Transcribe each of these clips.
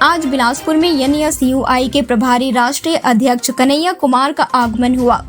आज बिलासपुर में NSUI के प्रभारी राष्ट्रीय अध्यक्ष कन्हैया कुमार का आगमन हुआ।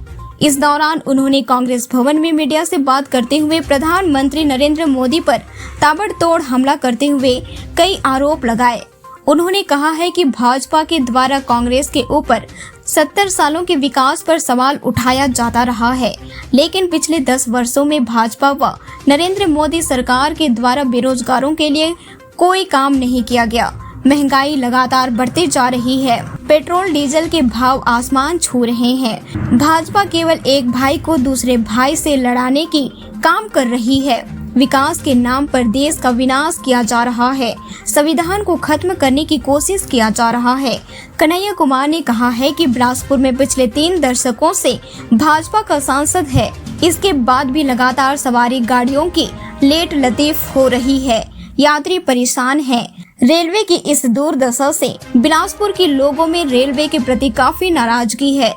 इस दौरान उन्होंने कांग्रेस भवन में मीडिया से बात करते हुए प्रधानमंत्री नरेंद्र मोदी पर ताबड़तोड़ हमला करते हुए कई आरोप लगाए। उन्होंने कहा है कि भाजपा के द्वारा कांग्रेस के ऊपर 70 सालों के विकास पर सवाल उठाया जाता रहा है, लेकिन पिछले 10 वर्षों में भाजपा व नरेंद्र मोदी सरकार के द्वारा बेरोजगारों के लिए कोई काम नहीं किया गया। महंगाई लगातार बढ़ती जा रही है, पेट्रोल डीजल के भाव आसमान छू रहे हैं। भाजपा केवल एक भाई को दूसरे भाई से लड़ाने की काम कर रही है। विकास के नाम पर देश का विनाश किया जा रहा है, संविधान को खत्म करने की कोशिश किया जा रहा है। कन्हैया कुमार ने कहा है कि बिलासपुर में पिछले 3 दशकों से भाजपा का सांसद है, इसके बाद भी लगातार सवारी गाड़ियों की लेट लतीफ हो रही है, यात्री परेशान हैं। रेलवे की इस दुर्दशा से बिलासपुर के लोगों में रेलवे के प्रति काफी नाराजगी है,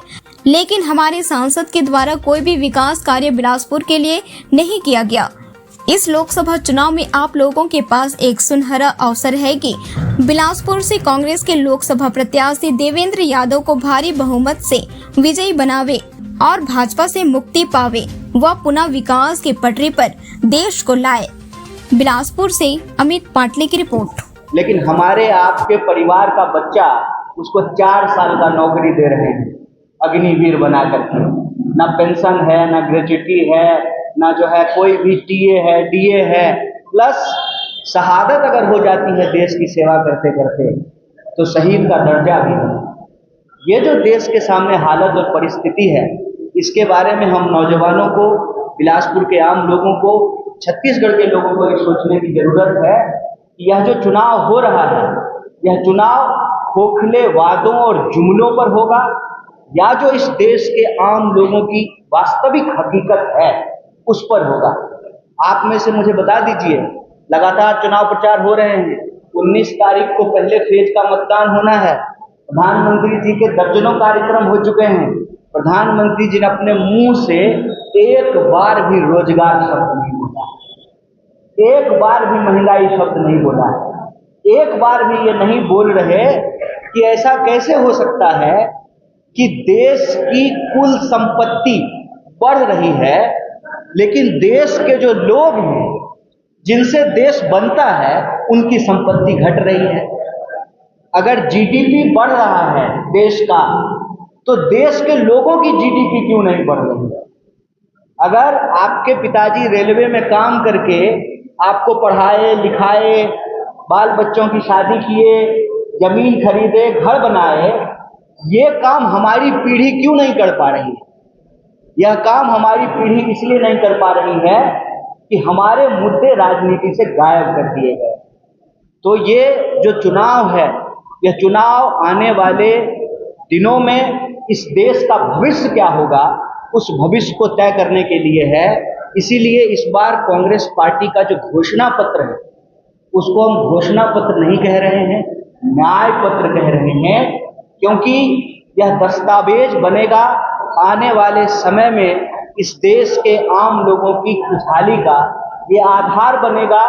लेकिन हमारे सांसद के द्वारा कोई भी विकास कार्य बिलासपुर के लिए नहीं किया गया। इस लोकसभा चुनाव में आप लोगों के पास एक सुनहरा अवसर है कि बिलासपुर से कांग्रेस के लोकसभा प्रत्याशी देवेंद्र यादव को भारी बहुमत से विजयी बनावे और भाजपा से मुक्ति पावे व पुनः विकास के पटरी पर देश को लाए। बिलासपुर से अमित पाटले की रिपोर्ट। लेकिन हमारे आपके परिवार का बच्चा, उसको 4 साल का नौकरी दे रहे हैं अग्निवीर बना करके। ना पेंशन है, ना ग्रेच्युटी है, ना जो है कोई भी टीए है, डीए है, प्लस शहादत अगर हो जाती है देश की सेवा करते करते तो शहीद का दर्जा भी है। ये जो देश के सामने हालत और परिस्थिति है, इसके बारे में हम नौजवानों को, बिलासपुर के आम लोगों को, छत्तीसगढ़ के लोगों को ये सोचने की जरूरत है कि यह जो चुनाव हो रहा है, यह चुनाव खोखले वादों और जुमलों पर होगा या जो इस देश के आम लोगों की वास्तविक हकीकत है उस पर होगा। आप में से मुझे बता दीजिए, लगातार चुनाव प्रचार हो रहे हैं। 19 तारीख को पहले फेज का मतदान होना है। प्रधानमंत्री जी के दर्जनों कार्यक्रम हो चुके हैं। प्रधानमंत्री जी ने अपने मुंह से एक बार भी रोजगार शब्द नहीं बोला, एक बार भी महंगाई शब्द नहीं बोला, एक बार भी ये नहीं बोल रहे कि ऐसा कैसे हो सकता है कि देश की कुल संपत्ति बढ़ रही है लेकिन देश के जो लोग हैं जिनसे देश बनता है उनकी संपत्ति घट रही है। अगर जीडीपी बढ़ रहा है देश का, तो देश के लोगों की जीडीपी क्यों नहीं बढ़ रही है? अगर आपके पिताजी रेलवे में काम करके आपको पढ़ाए लिखाए, बाल बच्चों की शादी किए, जमीन खरीदे, घर बनाए, ये काम हमारी पीढ़ी क्यों नहीं कर पा रही है? यह काम हमारी पीढ़ी इसलिए नहीं कर पा रही है कि हमारे मुद्दे राजनीति से गायब कर दिए गए। तो ये जो चुनाव है, यह चुनाव आने वाले दिनों में इस देश का भविष्य क्या होगा, उस भविष्य को तय करने के लिए है। इसीलिए इस बार कांग्रेस पार्टी का जो घोषणा पत्र है, उसको हम घोषणा पत्र नहीं कह रहे हैं, न्याय पत्र कह रहे हैं, क्योंकि यह दस्तावेज बनेगा आने वाले समय में इस देश के आम लोगों की खुशहाली का, ये आधार बनेगा